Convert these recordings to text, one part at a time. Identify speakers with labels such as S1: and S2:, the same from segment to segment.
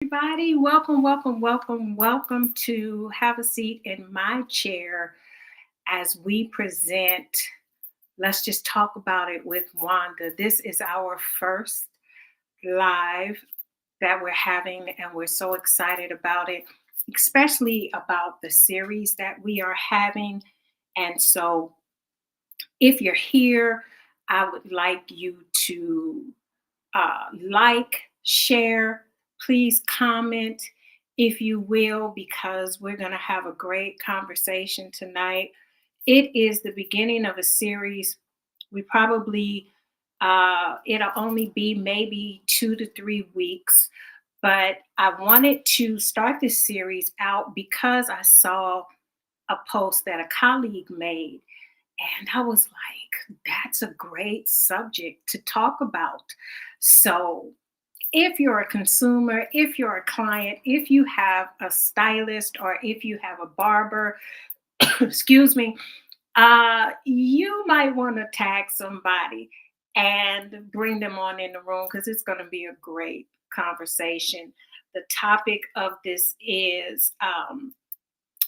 S1: Everybody, welcome to Have a Seat in My Chair as we present Let's Just Talk About It with Wanda. This is our first live that we're having, and we're so excited about it, especially about the series that we are having. And so, if you're here, I would like you to like, share, please comment if you will, because we're going to have a great conversation tonight. It is the beginning of a series. We probably, it'll only be maybe 2 to 3 weeks, but I wanted to start this series out because I saw a post that a colleague made. And I was like, that's a great subject to talk about. So, if you're a consumer, if you're a client, if you have a stylist, or if you have a barber, excuse me, you might want to tag somebody and bring them on in the room because it's going to be a great conversation. The topic of this is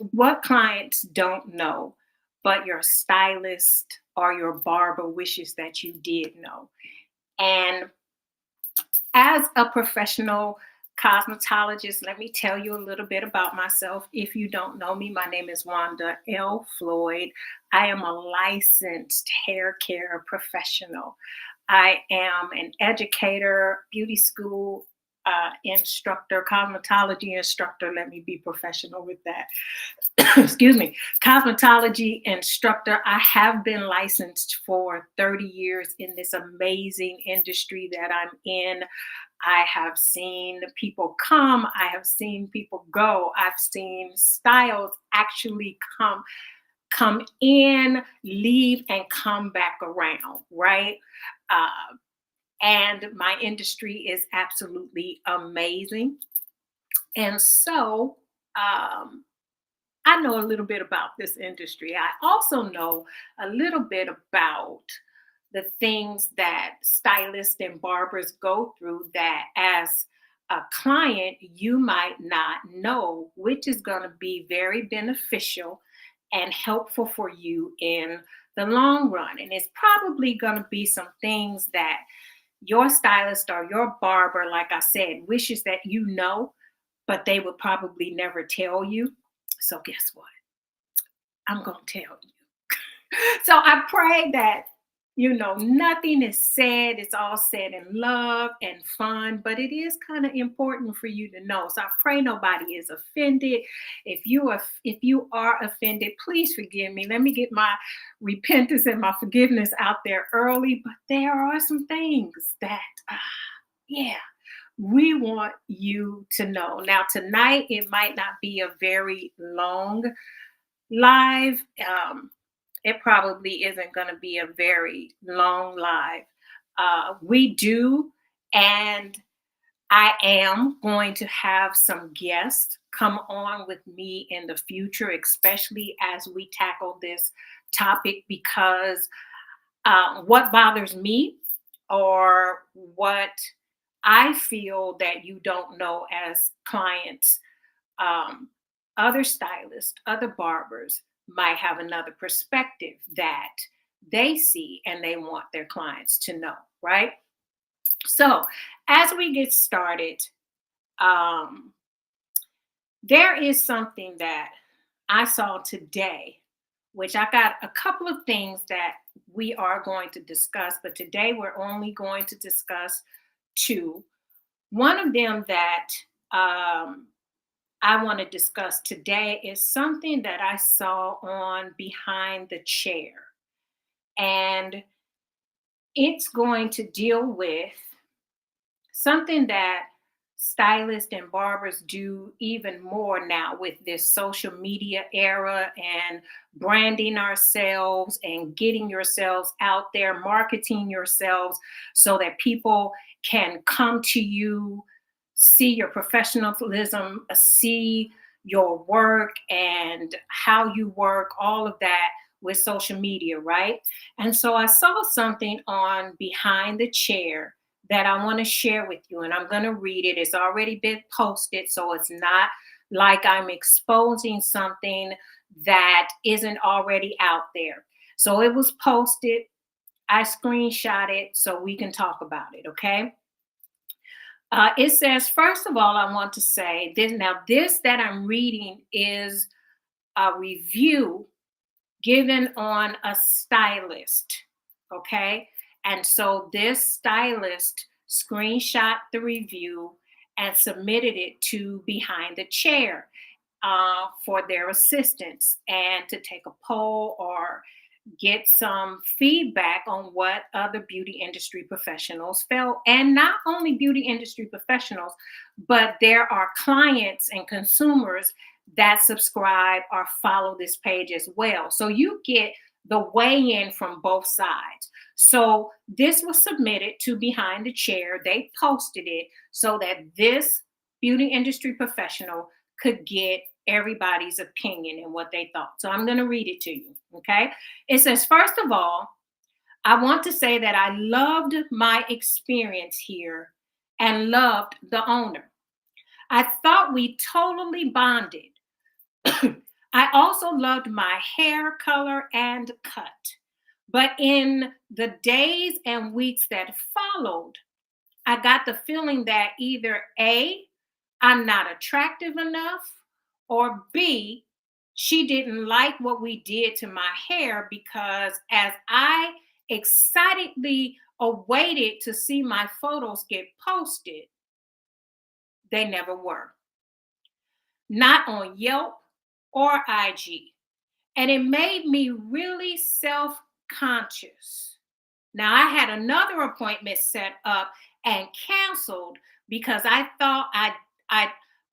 S1: what clients don't know, but your stylist or your barber wishes that you did know. And as a professional cosmetologist, let me tell you a little bit about myself. If you don't know me, my name is Wanda L. Floyd. I am a licensed hair care professional. I am an educator, beauty school instructor, cosmetology instructor. Let me be professional with that. Excuse me, cosmetology instructor. I have been licensed for 30 years in this amazing industry that I'm in. I have seen people come, I have seen people go, I've seen styles actually come in, leave, and come back around, right? And my industry is absolutely amazing. And so I know a little bit about this industry. I also know a little bit about the things that stylists and barbers go through that as a client you might not know, which is going to be very beneficial and helpful for you in the long run. And it's probably going to be some things that your stylist or your barber, like I said, wishes that you know, but they would probably never tell you. So, guess what? I'm going to tell you. So I pray that, nothing is said. It's all said in love and fun, but it is kind of important for you to know. So I pray nobody is offended. If you are offended, please forgive me. Let me get my repentance and my forgiveness out there early. But there are some things that, yeah, we want you to know. Now, tonight, it might not be a very long live. It probably isn't going to be a very long live. We do, and I am going to have some guests come on with me in the future, especially as we tackle this topic, because what bothers me, or what I feel that you don't know as clients, um, other stylists, other barbers might have another perspective that they see and they want their clients to know, right? So, as we get started, um, there is something that I saw today, which I got a couple of things that we are going to discuss, but today we're only going to discuss two. One of them that I want to discuss today is something that I saw on Behind the Chair. And it's going to deal with something that stylists and barbers do even more now with this social media era and branding ourselves and getting yourselves out there, marketing yourselves so that people can come to you, see your professionalism, see your work and how you work, all of that with social media, right? And so I saw something on Behind the Chair that I want to share with you, and I'm going to read it. It's already been posted, so it's not like I'm exposing something that isn't already out there. So it was posted. I screenshot it so we can talk about it, okay? It says, first of all, I want to say this. Now, this that I'm reading is a review given on a stylist, okay? And so this stylist screenshot the review and submitted it to Behind the Chair for their assistance and to take a poll or get some feedback on what other beauty industry professionals felt. And not only beauty industry professionals, but there are clients and consumers that subscribe or follow this page as well. So you get the weigh in from both sides. So this was submitted to Behind the Chair. They posted it so that this beauty industry professional could get everybody's opinion and what they thought. So I'm going to read it to you. Okay. It says, first of all, I want to say that I loved my experience here and loved the owner. I thought we totally bonded. I also loved my hair color and cut. But in the days and weeks that followed, I got the feeling that either A, I'm not attractive enough, or B, she didn't like what we did to my hair, because as I excitedly awaited to see my photos get posted, they never were. Not on Yelp or IG. And it made me really self-conscious. Now I had another appointment set up and canceled because I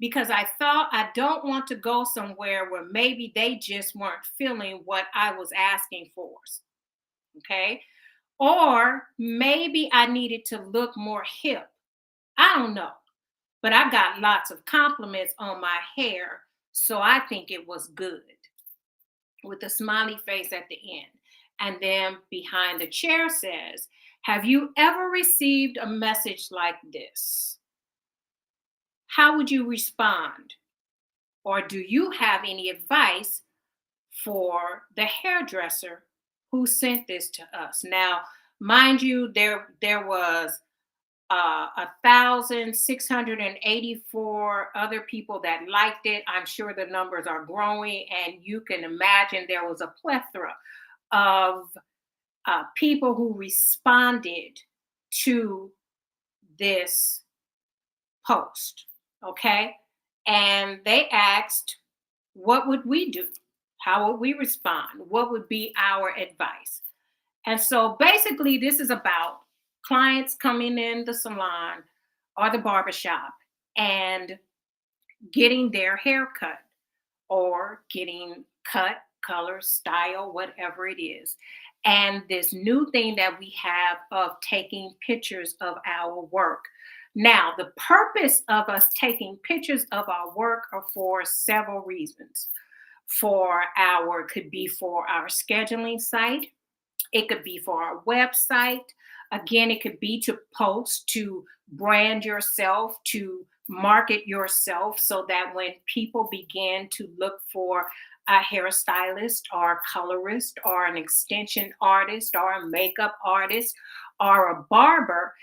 S1: because I thought I don't want to go somewhere where maybe they just weren't feeling what I was asking for. Okay? Or maybe I needed to look more hip. I don't know. But I got lots of compliments on my hair, so I think it was good, with a smiley face at the end. And then Behind the Chair says, have you ever received a message like this? How would you respond? Or do you have any advice for the hairdresser who sent this to us? Now, mind you, there was 1,684 other people that liked it. I'm sure the numbers are growing, and you can imagine there was a plethora of people who responded to this post. Okay. And they asked, what would we do? How would we respond? What would be our advice? And so basically, this is about clients coming in the salon or the barbershop and getting their hair cut or getting cut, color, style, whatever it is. And this new thing that we have of taking pictures of our work. Now, the purpose of us taking pictures of our work are for several reasons. Could be for our scheduling site. It could be for our website. Again, it could be to post, to brand yourself, to market yourself, so that when people begin to look for a hairstylist or a colorist or an extension artist or a makeup artist or a barber,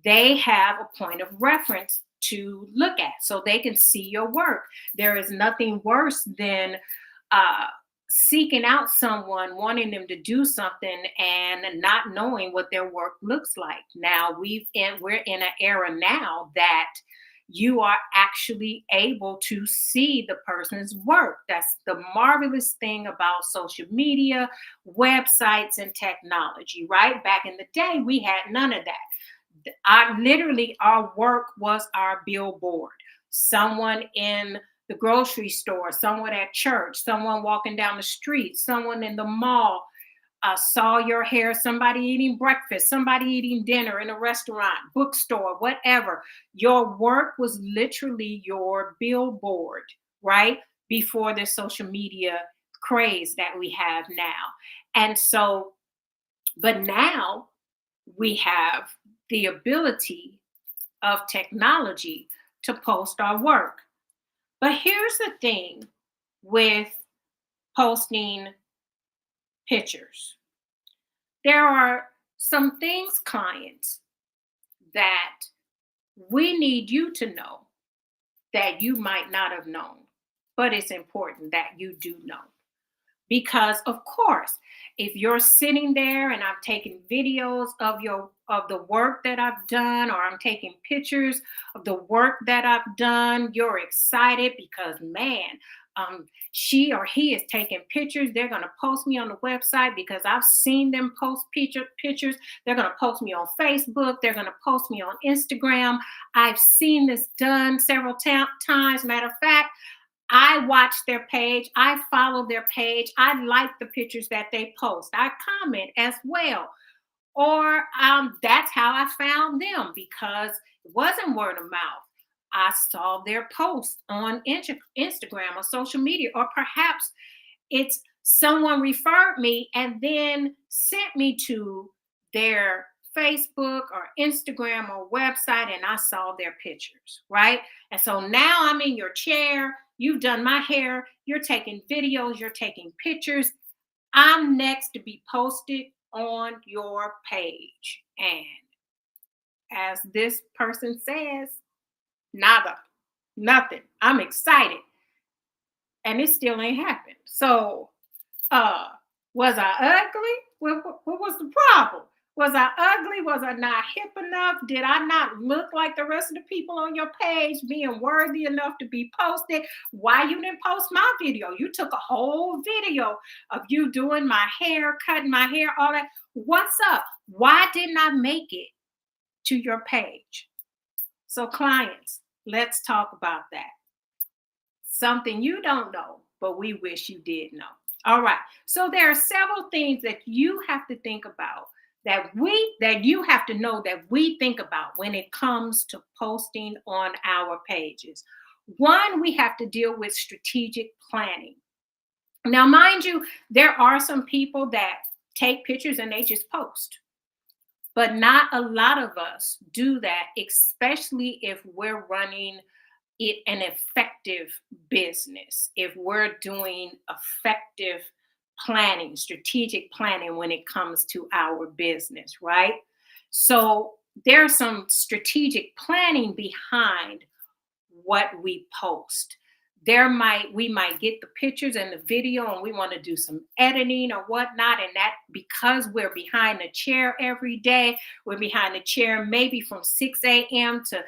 S1: they have a point of reference to look at so they can see your work. There is nothing worse than uh, seeking out someone, wanting them to do something and not knowing what their work looks like. Now we're in an era now that you are actually able to see the person's work. That's the marvelous thing about social media, websites, and technology, right? Back in the day, we had none of that. Our work was our billboard. Someone in the grocery store, someone at church, someone walking down the street, someone in the mall saw your hair, somebody eating breakfast, somebody eating dinner in a restaurant, bookstore, whatever. Your work was literally your billboard, right? Before the social media craze that we have now. And so, but now we have the ability of technology to post our work. But here's the thing with posting pictures. There are some things, clients, that we need you to know that you might not have known, but it's important that you do know. Because of course, if you're sitting there and I'm taking videos of the work that I've done, or I'm taking pictures of the work that I've done, you're excited because, man, she or he is taking pictures. They're going to post me on the website because I've seen them post pictures. They're going to post me on Facebook. They're going to post me on Instagram. I've seen this done several times. Matter of fact, I watch their page. I follow their page. I like the pictures that they post. I comment as well. Or that's how I found them, because it wasn't word of mouth. I saw their post on Instagram or social media, or perhaps it's someone referred me and then sent me to their Facebook or Instagram or website, and I saw their pictures, right? And so now I'm in your chair. You've done my hair. You're taking videos. You're taking pictures. I'm next to be posted on your page. And as this person says, nada, nothing. I'm excited. And it still ain't happened. So, was I ugly? What was the problem? Was I ugly? Was I not hip enough? Did I not look like the rest of the people on your page, being worthy enough to be posted? Why you didn't post my video? You took a whole video of you doing my hair, cutting my hair, all that. What's up? Why didn't I make it to your page? So clients, let's talk about that. Something you don't know, but we wish you did know. All right. So there are several things that you have to think about, that you have to know, that we think about when it comes to posting on our pages. One, we have to deal with strategic planning. Now, mind you, there are some people that take pictures and they just post. But not a lot of us do that, especially if we're running an effective business, if we're doing effective planning, strategic planning when it comes to our business, right? So there's some strategic planning behind what we post. We might get the pictures and the video and we want to do some editing or whatnot. And that, because we're behind the chair every day, we're behind the chair maybe from 6 a.m. to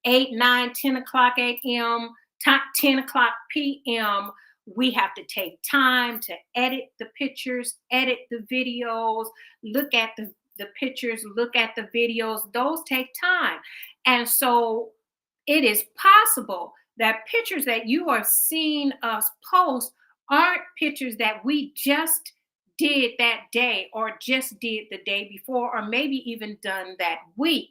S1: 8, 9, 10 o'clock a.m., 10 o'clock p.m., we have to take time to edit the pictures, edit the videos, look at the pictures, look at the videos. Those take time. And so it is possible that pictures that you are seeing us post aren't pictures that we just did that day, or just did the day before, or maybe even done that week,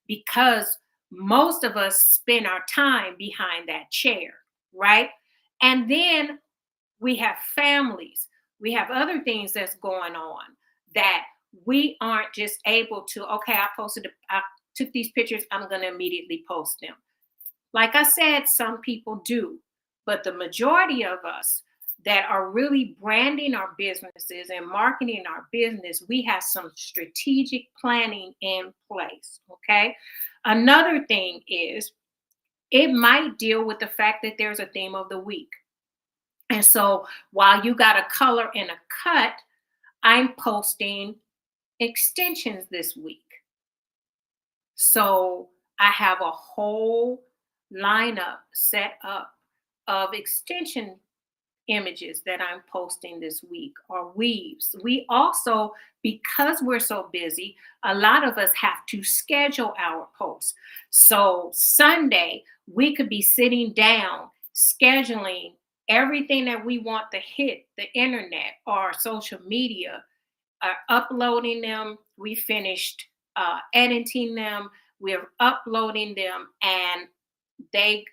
S1: because most of us spend our time behind that chair, right? And then we have families, we have other things that's going on that we aren't just able to, okay, I took these pictures, I'm going to immediately post them. Like I said, some people do, but the majority of us that are really branding our businesses and marketing our business, we have some strategic planning in place, okay? Another thing is, it might deal with the fact that there's a theme of the week. And so while you got a color and a cut, I'm posting extensions this week. So I have a whole lineup set up of extension images that I'm posting this week, or weaves. We also, because we're so busy, a lot of us have to schedule our posts. So Sunday, we could be sitting down, scheduling everything that we want to hit the internet or social media, uploading them. We finished editing them. We're uploading them, and they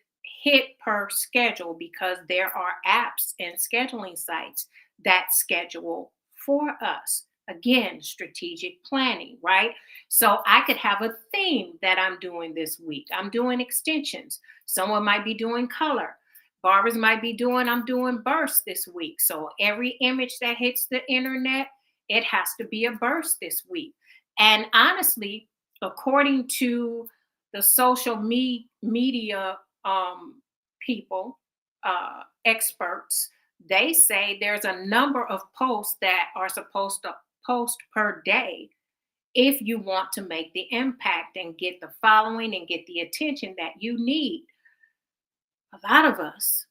S1: hit per schedule, because there are apps and scheduling sites that schedule for us. Again, strategic planning, right? So I could have a theme that I'm doing this week. I'm doing extensions. Someone might be doing color. Barbers might be doing, I'm doing bursts this week. So every image that hits the internet, it has to be a burst this week. And honestly, according to the social media people, experts, they say there's a number of posts that are supposed to post per day if you want to make the impact and get the following and get the attention that you need. A lot of us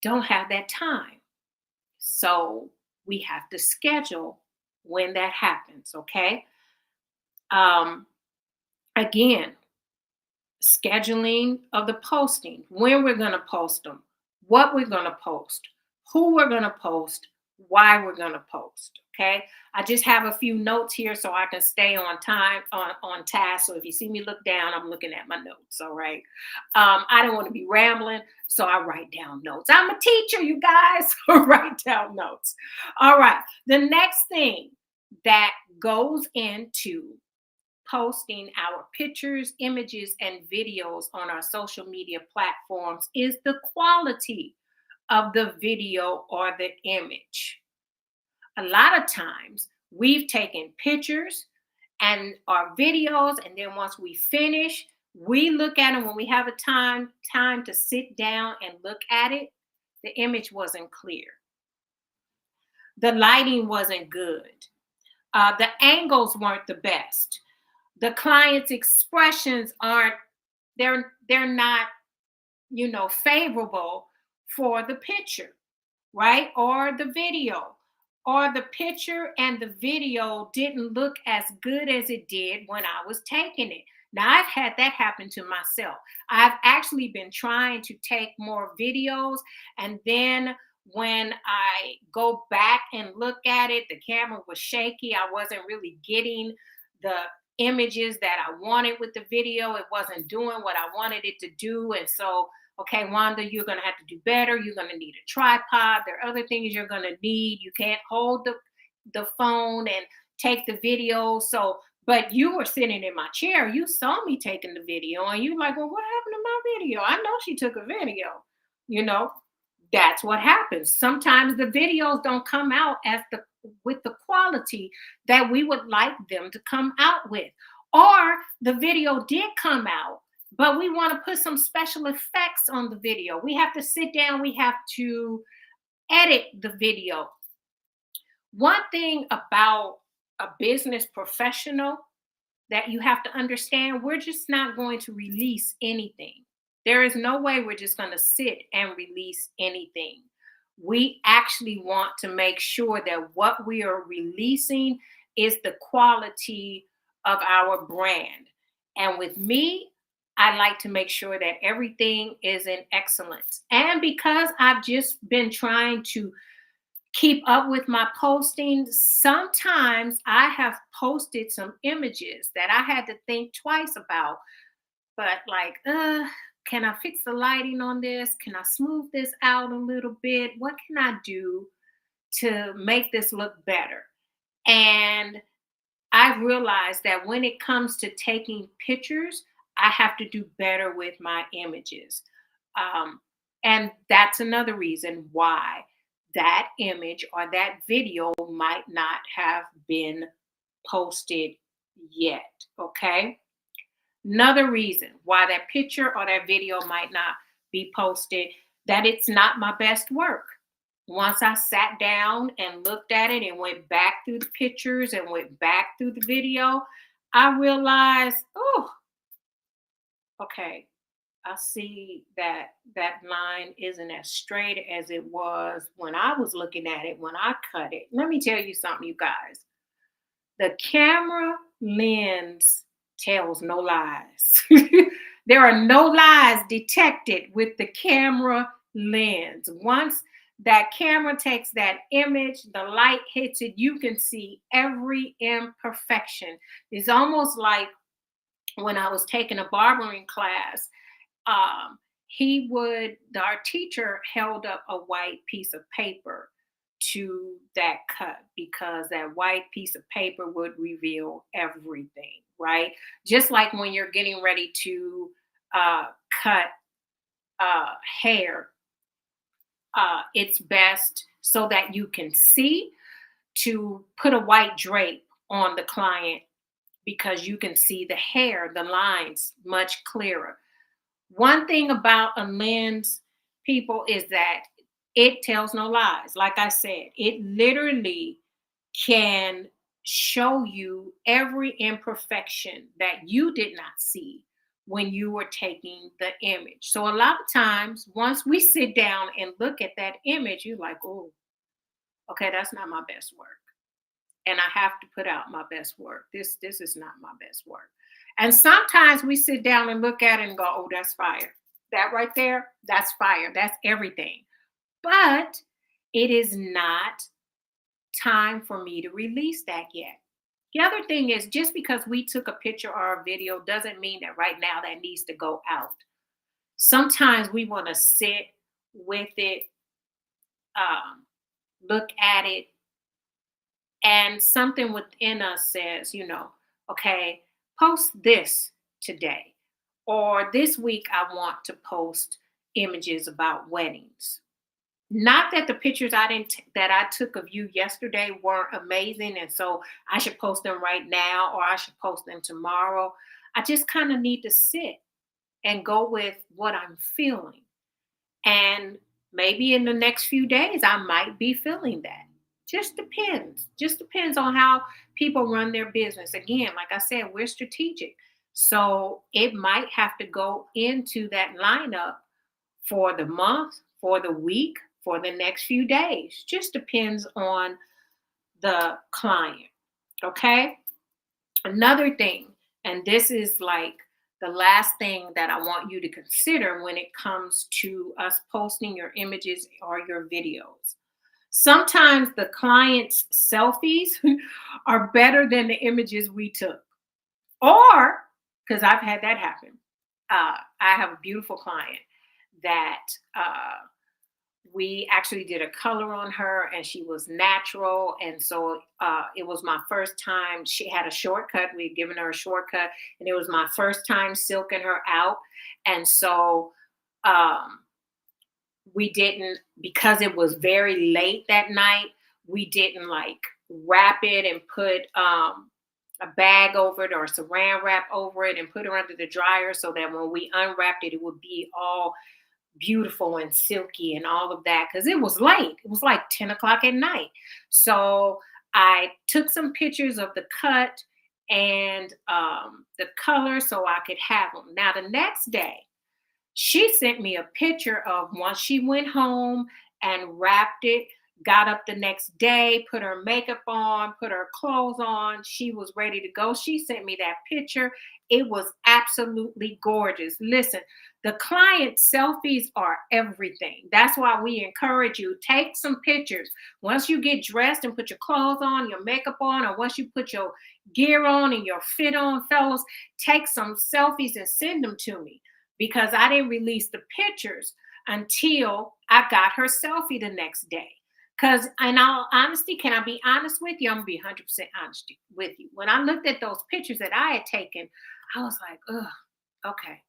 S1: don't have that time. So we have to schedule when that happens, okay? Um, Again, scheduling of the posting, when we're going to post them, what we're going to post, who we're going to post, why we're going to post. Okay. I just have a few notes here so I can stay on time, on task. So if you see me look down, I'm looking at my notes. All right. I don't want to be rambling. So I write down notes. I'm a teacher, you guys. Write down notes. All right. The next thing that goes into posting our pictures, images, and videos on our social media platforms is the quality of the video or the image. A lot of times we've taken pictures and our videos, and then once we finish, we look at them when we have a time to sit down and look at it. The image wasn't clear. The lighting wasn't good. The angles weren't the best. The client's expressions aren't, they're not, favorable for the picture, right? Or the video, or the picture and the video didn't look as good as it did when I was taking it. Now, I've had that happen to myself. I've actually been trying to take more videos, and then when I go back and look at it, the camera was shaky. I wasn't really getting the images that I wanted with the video. It wasn't doing what I wanted it to do. And so, okay, Wanda, you're going to have to do better. You're going to need a tripod. There are other things you're going to need. You can't hold the phone and take the video. So, but you were sitting in my chair. You saw me taking the video and you like, well, what happened to my video? I know she took a video, you know. That's what happens. Sometimes the videos don't come out with the quality that we would like them to come out with. Or the video did come out, but we want to put some special effects on the video. We have to sit down, we have to edit the video. One thing about a business professional that you have to understand, we're just not going to release anything. There is no way we're just going to sit and release anything. We actually want to make sure that what we are releasing is the quality of our brand. And with me, I like to make sure that everything is in excellence. And because I've just been trying to keep up with my posting, sometimes I have posted some images that I had to think twice about. But like, can I fix the lighting on this? Can I smooth this out a little bit? What can I do to make this look better? And I've realized that when it comes to taking pictures, I have to do better with my images. And that's another reason why that image or that video might not have been posted yet. Okay. Another reason why that picture or that video might not be posted, that it's not my best work. Once I sat down and looked at it and went back through the pictures and went back through the video, I realized, oh, okay, I see that that line isn't as straight as it was when I was looking at it, when I cut it. Let me tell you something, you guys. The camera lens tells no lies. There are no lies detected with the camera lens. Once that camera takes that image, the light hits it, you can see every imperfection. It's almost like when I was taking a barbering class, our teacher held up a white piece of paper to that cut because that white piece of paper would reveal everything, right? Just like when you're getting ready to uh, cut hair, it's best so that you can see to put a white drape on the client because you can see the hair, the lines much clearer. One thing about a lens, people, is that it tells no lies. Like I said, it literally can show you every imperfection that you did not see when you were taking the image. So a lot of times, once we sit down and look at that image, you're like, oh, okay, that's not my best work. And I have to put out my best work. This is not my best work. And sometimes we sit down and look at it and go, oh, that's fire. That right there, that's fire. That's everything. But it is not time for me to release that yet. The other thing is just because we took a picture or a video doesn't mean that right now that needs to go out. Sometimes we want to sit with it, um, look at it, and something within us says, okay, post this today. Or this week, I want to post images about weddings. Not that the pictures that I took of you yesterday weren't amazing, and so I should post them right now or I should post them tomorrow. I just kind of need to sit and go with what I'm feeling. And maybe in the next few days, I might be feeling that. Just depends. Just depends on how people run their business. Again, like I said, we're strategic. So it might have to go into that lineup for the month, for the week, for the next few days. Just depends on the client. Okay. Another thing, and this is like the last thing that I want you to consider when it comes to us posting your images or your videos. Sometimes the client's selfies are better than the images we took. Or, because I've had that happen, I have a beautiful client that we actually did a color on her and she was natural. And so it was my first time. She had a shortcut. We had given her a shortcut and it was my first time silking her out. And so we didn't, because it was very late that night, we didn't like wrap it and put a bag over it or saran wrap over it and put her under the dryer so that when we unwrapped it, it would be all beautiful and silky and all of that because it was late. It was like 10 o'clock at night. So I took some pictures of the cut and the color so I could have them. Now, the next day, she sent me a picture of once she went home and wrapped it, got up the next day, put her makeup on, put her clothes on. She was ready to go. She sent me that picture. It was absolutely gorgeous. Listen, the client selfies are everything. That's why we encourage you, take some pictures. Once you get dressed and put your clothes on, your makeup on, or once you put your gear on and your fit on, fellas, take some selfies and send them to me because I didn't release the pictures until I got her selfie the next day. Because in all honesty, can I be honest with you? I'm going to be 100% honest with you. When I looked at those pictures that I had taken, I was like, ugh, okay.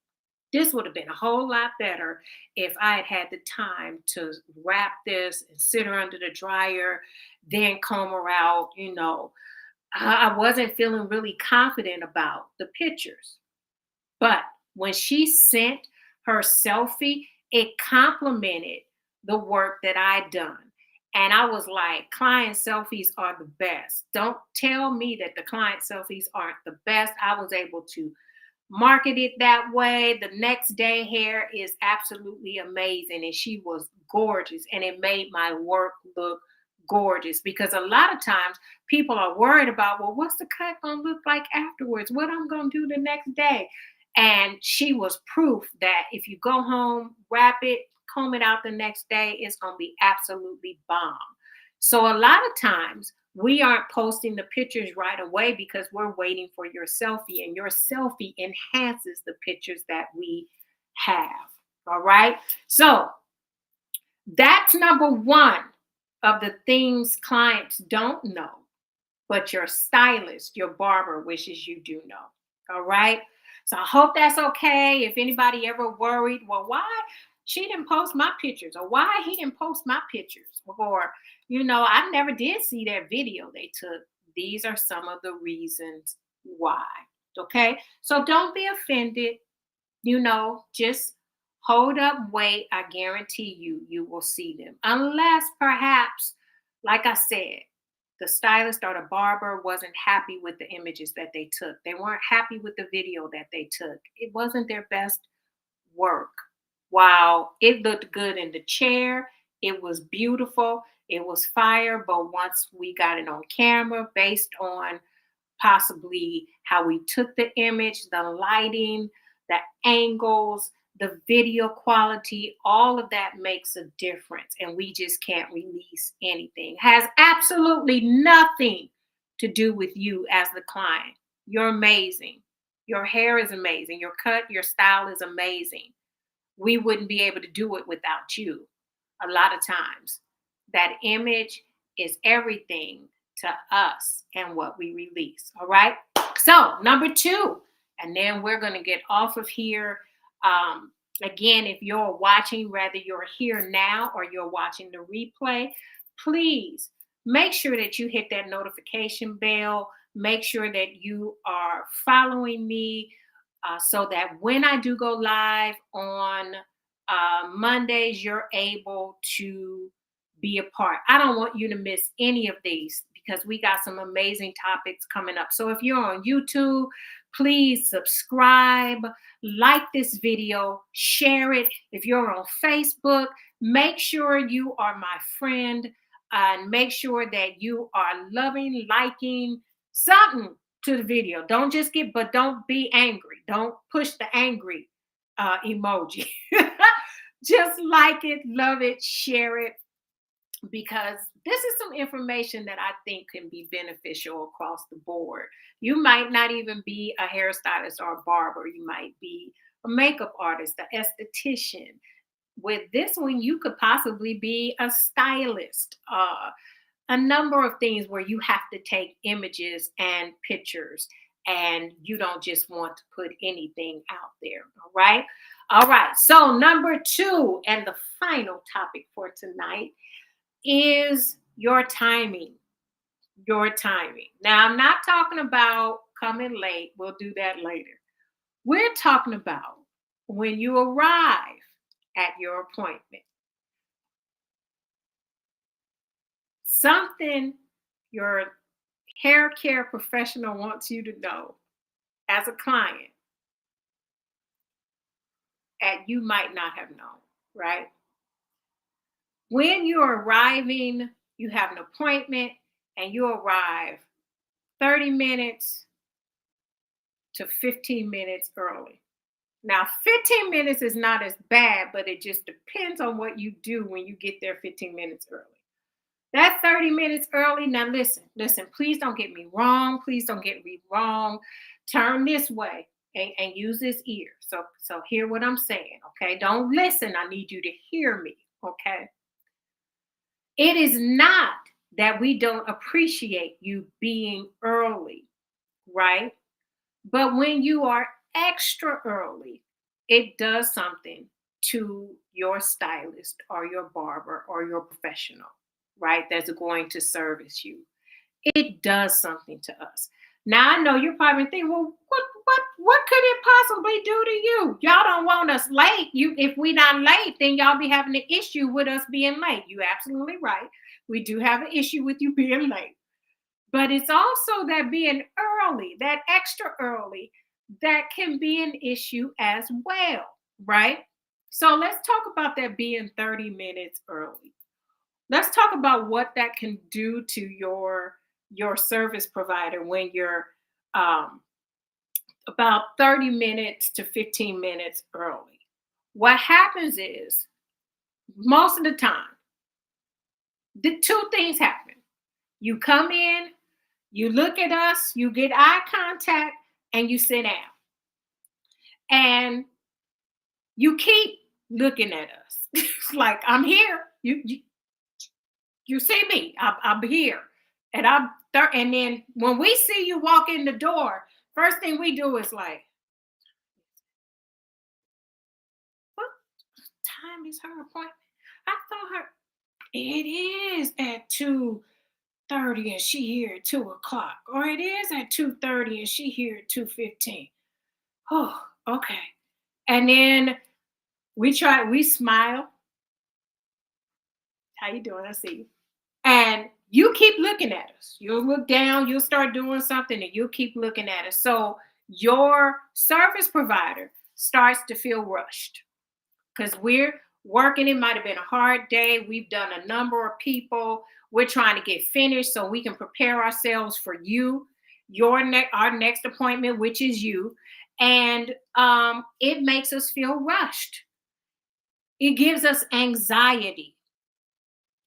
S1: This would have been a whole lot better if I had had the time to wrap this and sit her under the dryer, then comb her out. I wasn't feeling really confident about the pictures. But when she sent her selfie, it complimented the work that I'd done. And I was like, client selfies are the best. Don't tell me that the client selfies aren't the best. I was able to market it that way. The next day hair is absolutely amazing. And she was gorgeous. And it made my work look gorgeous because a lot of times people are worried about, well, what's the cut going to look like afterwards? What I'm going to do the next day? And she was proof that if you go home, wrap it, comb it out the next day, it's going to be absolutely bomb. So a lot of times we aren't posting the pictures right away because we're waiting for your selfie, and your selfie enhances the pictures that we have. All right. So that's number one. of the things clients don't know, but your stylist, your barber wishes you do know. All right. So I hope that's okay. If anybody ever worried, well, why she didn't post my pictures or why he didn't post my pictures or, I never did see that video they took. These are some of the reasons why. Okay. So don't be offended. Just hold up, wait. I guarantee you will see them. Unless perhaps, like I said, the stylist or the barber wasn't happy with the images that they took. They weren't happy with the video that they took. It wasn't their best work. While it looked good in the chair, it was beautiful, it was fire. But once we got it on camera, based on possibly how we took the image, the lighting, the angles, the video quality, all of that makes a difference. And we just can't release anything. Has absolutely nothing to do with you as the client. You're amazing. Your hair is amazing. Your cut, your style is amazing. We wouldn't be able to do it without you a lot of times. That image is everything to us and what we release. All right. So, number two, and then we're going to get off of here. Again, if you're watching, whether you're here now or you're watching the replay, please make sure that you hit that notification bell. Make sure that you are following me so that when I do go live on Mondays, you're able to be a part. I don't want you to miss any of these because we got some amazing topics coming up. So if you're on YouTube, please subscribe, like this video, share it. If you're on Facebook, make sure you are my friend and make sure that you are loving, liking something to the video. But don't be angry. Don't push the angry emoji. Just like it, love it, share it, because this is some information that I think can be beneficial across the board. You might not even be a hairstylist or a barber. You might be a makeup artist, an esthetician. With this one, you could possibly be a stylist. A number of things where you have to take images and pictures and you don't just want to put anything out there. All right. All right. So, number two, and the final topic for tonight is your timing. Your timing. Now, I'm not talking about coming late. We'll do that later. We're talking about when you arrive at your appointment. Something your hair care professional wants you to know as a client, and you might not have known, right? When you're arriving, you have an appointment and you arrive 30 minutes to 15 minutes early. Now, 15 minutes is not as bad, but it just depends on what you do when you get there 15 minutes early. That 30 minutes early, now listen, please don't get me wrong. Please don't get me wrong. Turn this way and use this ear. So hear what I'm saying, okay? Don't listen. I need you to hear me, okay? It is not that we don't appreciate you being early, right? But when you are extra early, it does something to your stylist or your barber or your professional, right? That's going to service you. It does something to us. Now I know you're probably thinking, well, what could it possibly do to you? Y'all don't want us late. If we not late, then y'all be having an issue with us being late. You're absolutely right. We do have an issue with you being late. But it's also that being early, that extra early, that can be an issue as well, right? So let's talk about that being 30 minutes early. Let's talk about what that can do to your service provider when you're about 30 minutes to 15 minutes early. What happens is most of the time, the two things happen. You come in, you look at us, you get eye contact, and you sit down. And you keep looking at us. It's like, I'm here. You see me, I'm here. And and then when we see you walk in the door, first thing we do is like, what time is her appointment? I thought her it is at 2:30 and she here at 2 o'clock. Or it is at 2:30 and she here at 2:15. Oh, okay. And then we smile. How you doing? I see you. And you keep looking at us. You'll look down, you'll start doing something, and you'll keep looking at us. So your service provider starts to feel rushed because we're working. It might have been a hard day. We've done a number of people. We're trying to get finished so we can prepare ourselves for you, our next appointment, which is you. And it makes us feel rushed. It gives us anxiety.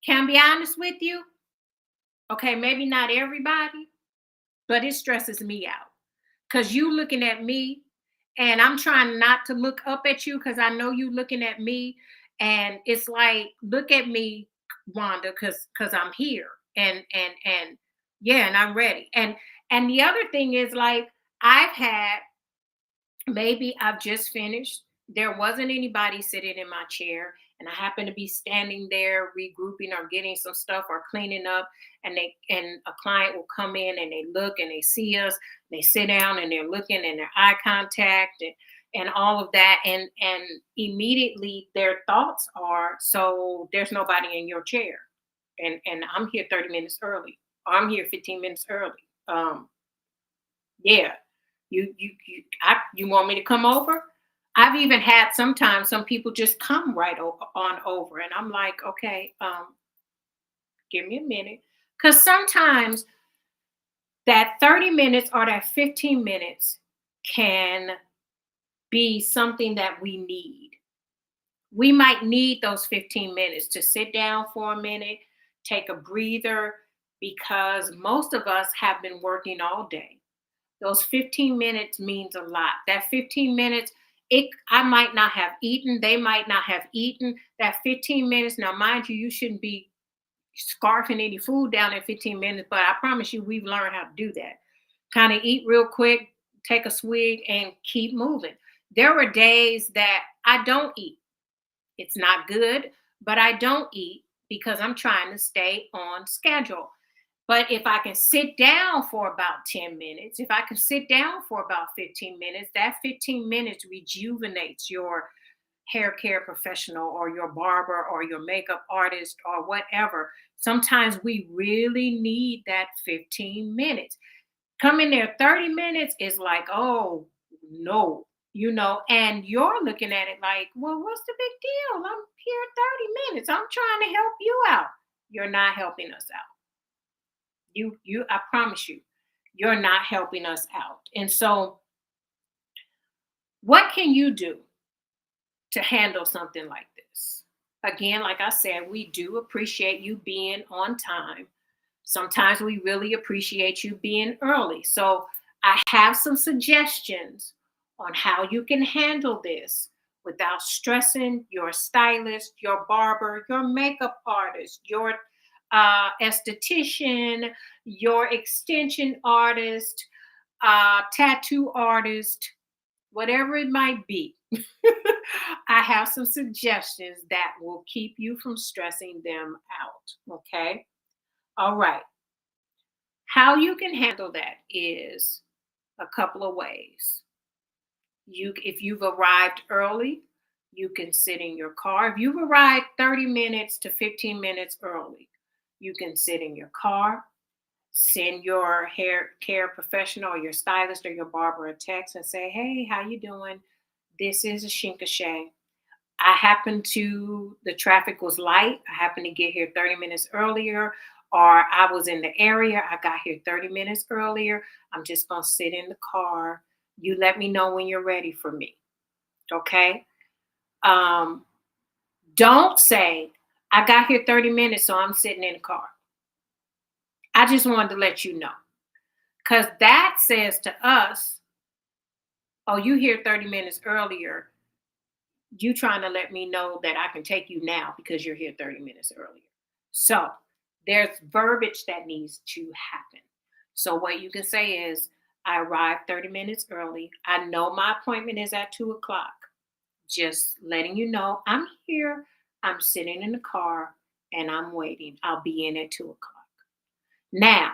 S1: Can I be honest with you? Okay, maybe not everybody, but it stresses me out because you looking at me and I'm trying not to look up at you because I know you looking at me. And it's like, look at me, Wanda, because I'm here. And yeah, and I'm ready. And the other thing is like I've had maybe I've just finished. There wasn't anybody sitting in my chair, and I happen to be standing there regrouping or getting some stuff or cleaning up. And a client will come in and they look and they see us, they sit down and they're looking and their eye contact and all of that. And immediately their thoughts are, so there's nobody in your chair. And I'm here 30 minutes early. Or I'm here 15 minutes early. Yeah, you want me to come over? I've even had sometimes some people just come right on over, and I'm like, okay, give me a minute, because sometimes that 30 minutes or that 15 minutes can be something that we need. We might need those 15 minutes to sit down for a minute, take a breather, because most of us have been working all day. Those 15 minutes means a lot. That 15 minutes, I might not have eaten, they might not have eaten. That 15 minutes, now mind you, you shouldn't be scarfing any food down in 15 minutes, but I promise you we've learned how to do that. Kind of eat real quick, take a swig and keep moving. There were days that I don't eat. It's not good, but I don't eat because I'm trying to stay on schedule. But if I can sit down for about 10 minutes, if I can sit down for about 15 minutes, that 15 minutes rejuvenates your hair care professional or your barber or your makeup artist or whatever. Sometimes we really need that 15 minutes. Come in there 30 minutes is like, oh no, and you're looking at it like, well, what's the big deal? I'm here 30 minutes. I'm trying to help you out. You're not helping us out. I promise you, you're not helping us out. And so, what can you do to handle something like this? Again, like I said, we do appreciate you being on time. Sometimes we really appreciate you being early. So I have some suggestions on how you can handle this without stressing your stylist, your barber, your makeup artist, your esthetician, your extension artist, tattoo artist, whatever it might be. I have some suggestions that will keep you from stressing them out. Okay. All right. How you can handle that is a couple of ways. If you've arrived early, you can sit in your car. If you've arrived 30 minutes to 15 minutes early, you can sit in your car, send your hair care professional or your stylist or your barber a text and say, hey, how you doing? This is a Shinkashay. The traffic was light. I happened to get here 30 minutes earlier, or I was in the area. I got here 30 minutes earlier. I'm just going to sit in the car. You let me know when you're ready for me. Okay. Um, don't say, I got here 30 minutes, so I'm sitting in the car. I just wanted to let you know. Because that says to us, oh, you here 30 minutes earlier. You trying to let me know that I can take you now because you're here 30 minutes earlier. So There's verbiage that needs to happen. So what you can say is, I arrived 30 minutes early. I know my appointment is at 2 o'clock. Just letting you know I'm here. I'm sitting in the car and I'm waiting. I'll be in at 2 o'clock. Now,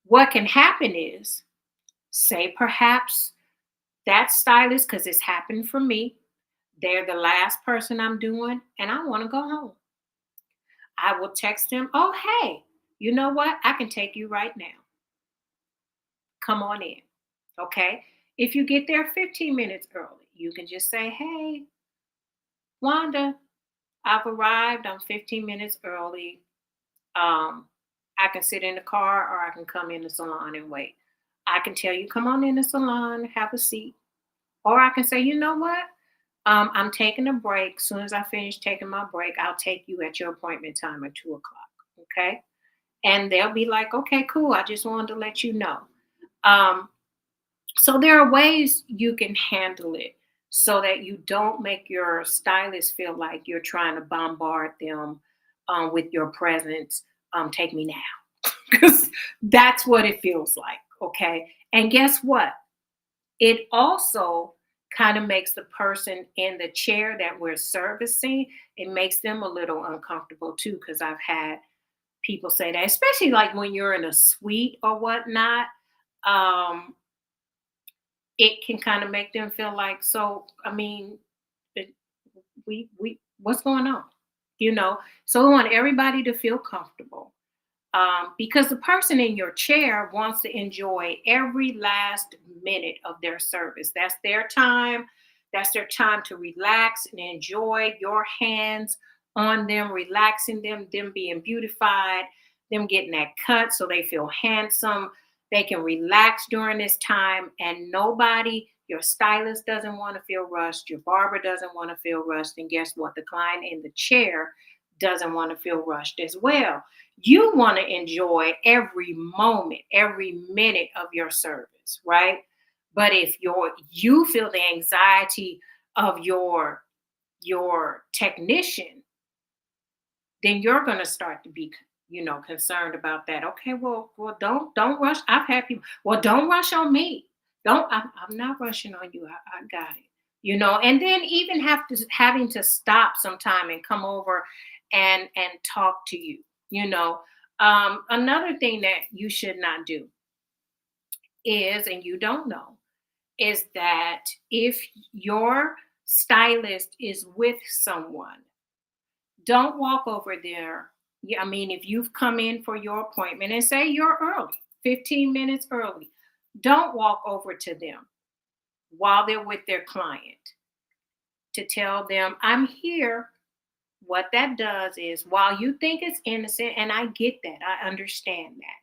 S1: what can happen is, say perhaps that stylist, because it's happened for me, they're the last person I'm doing, and I want to go home. I will text them, oh, hey, you know what? I can take you right now. Come on in. Okay. If you get there 15 minutes early, you can just say, hey, Wanda, I've arrived. I'm 15 minutes early. Um, I can sit in the car or I can come in the salon and wait. I can tell you, come on in the salon, have a seat. Or I can say, you know what? I'm taking a break. As soon as I finish taking my break, I'll take you at your appointment time at 2 o'clock. Okay. And they'll be like, okay, cool. I just wanted to let you know. Um, so there are ways you can handle it so that you don't make your stylist feel like you're trying to bombard them with your presence. Take me now. Because that's what it feels like. Okay. And guess what? It also kind of makes the person in the chair that we're servicing, it makes them a little uncomfortable too. Because I've had people say that, especially like when you're in a suite or whatnot. Um, it can kind of make them feel like, so I mean, it- we what's going on, you know? So we want everybody to feel comfortable, because the person in your chair wants to enjoy every last minute of their service. That's their time. That's their time to relax and enjoy your hands on them, relaxing them being beautified, them getting that cut so they feel handsome. They can relax during this time, and nobody, your stylist doesn't want to feel rushed, your barber doesn't want to feel rushed, and guess what? The client in the chair doesn't want to feel rushed as well. You want to enjoy every moment, every minute of your service, right? But if you feel the anxiety of your technician, then you're going to start to be, concerned about that. Okay, well, don't rush. I've had people, well, don't rush on me. Don't, I'm not rushing on you. I got it. And then even having to stop sometime and come over and talk to you. Another thing that you should not do is, and you don't know, is that if your stylist is with someone, don't walk over there. Yeah, I mean, if you've come in for your appointment and say you're early, 15 minutes early, don't walk over to them while they're with their client to tell them, I'm here. What that does is, while you think it's innocent, and I get that, I understand that,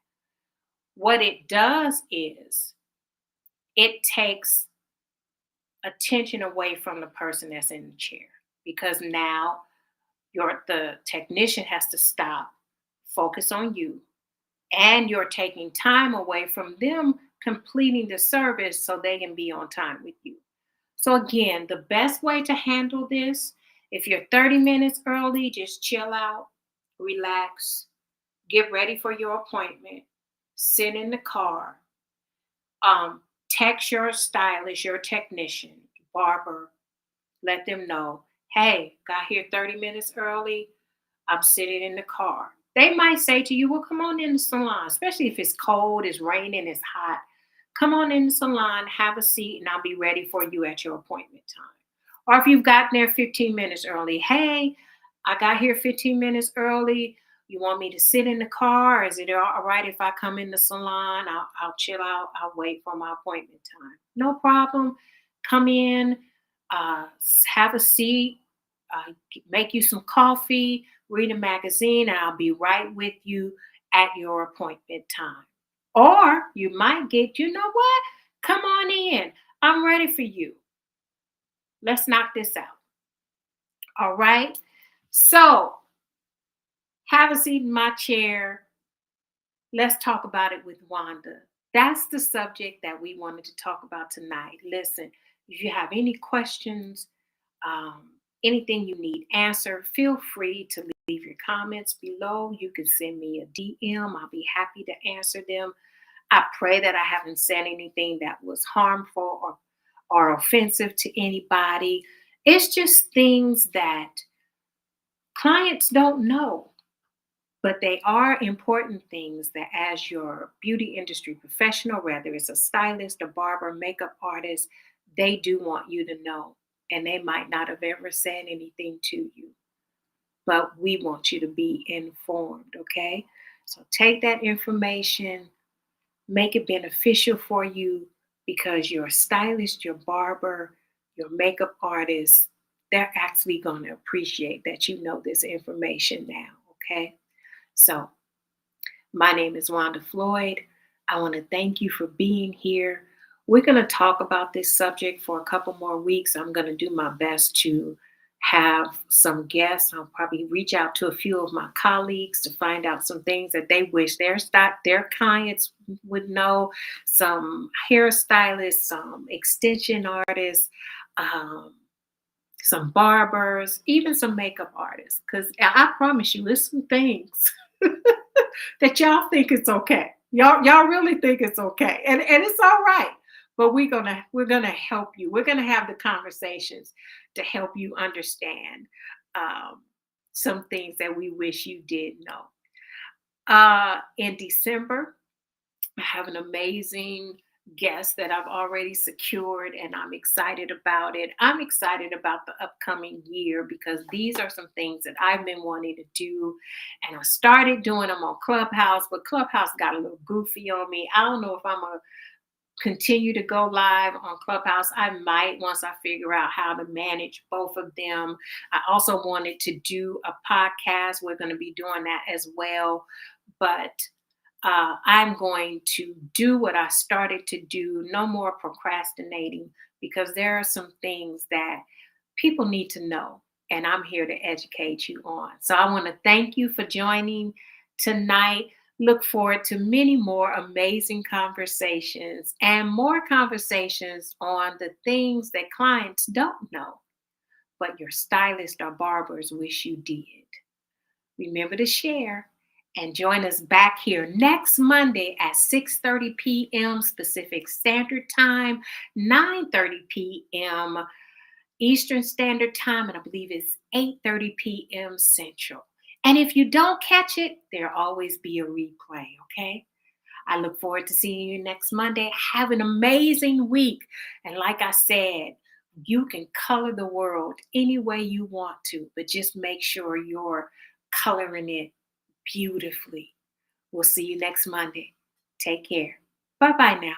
S1: what it does is it takes attention away from the person that's in the chair, because now the technician has to stop, focus on you, and you're taking time away from them completing the service so they can be on time with you. So again, the best way to handle this, if you're 30 minutes early, just chill out, relax, get ready for your appointment, sit in the car, text your stylist, your technician, barber, let them know, hey, got here 30 minutes early. I'm sitting in the car. They might say to you, well, come on in the salon, especially if it's cold, it's raining, it's hot. Come on in the salon, have a seat, and I'll be ready for you at your appointment time. Or if you've gotten there 15 minutes early, hey, I got here 15 minutes early. You want me to sit in the car? Is it all right if I come in the salon? I'll chill out. I'll wait for my appointment time. No problem. Come in, uh, have a seat, uh, make you some coffee, read a magazine, and I'll be right with you at your appointment time. Or you might get, you know what? Come on in. I'm ready for you. Let's knock this out. All right. So have a seat in my chair. Let's talk about it with Wanda. That's the subject that we wanted to talk about tonight. Listen, if you have any questions, um, anything you need answered, feel free to leave your comments below. You can send me a DM. I'll be happy to answer them. I pray that I haven't said anything that was harmful or offensive to anybody. It's just things that clients don't know, but they are important things that, as your beauty industry professional, whether it's a stylist, a barber, makeup artist, they do want you to know. And they might not have ever said anything to you, but we want you to be informed, okay? So take that information, make it beneficial for you, because your stylist, your barber, your makeup artist, they're actually going to appreciate that you know this information now, okay? So, my name is Wanda Floyd. I want to thank you for being here. We're going to talk about this subject for a couple more weeks. I'm going to do my best to have some guests. I'll probably reach out to a few of my colleagues to find out some things that they wish their clients would know, some hairstylists, some extension artists, um, some barbers, even some makeup artists. Because I promise you, there's some things that y'all think it's okay. Y'all really think it's okay. And it's all right. But we're gonna help you. We're gonna have the conversations to help you understand um, some things that we wish you did know. In December, I have an amazing guest that I've already secured, and I'm excited about it. I'm excited about the upcoming year because these are some things that I've been wanting to do. And I started doing them on Clubhouse, but Clubhouse got a little goofy on me. I don't know if I'm going to continue to go live on Clubhouse. I might, once I figure out how to manage both of them. I also wanted to do a podcast. We're going to be doing that as well. But I'm going to do what I started to do, no more procrastinating, because there are some things that people need to know, and I'm here to educate you on. So I want to thank you for joining tonight. Look forward to many more amazing conversations and more conversations on the things that clients don't know, but your stylist or barbers wish you did. Remember to share and join us back here next Monday at 6:30 p.m. Pacific Standard Time, 9:30 p.m. Eastern Standard Time, and I believe it's 8:30 p.m. Central. And if you don't catch it, there'll always be a replay, okay? I look forward to seeing you next Monday. Have an amazing week. And like I said, you can color the world any way you want to, but just make sure you're coloring it beautifully. We'll see you next Monday. Take care. Bye bye now.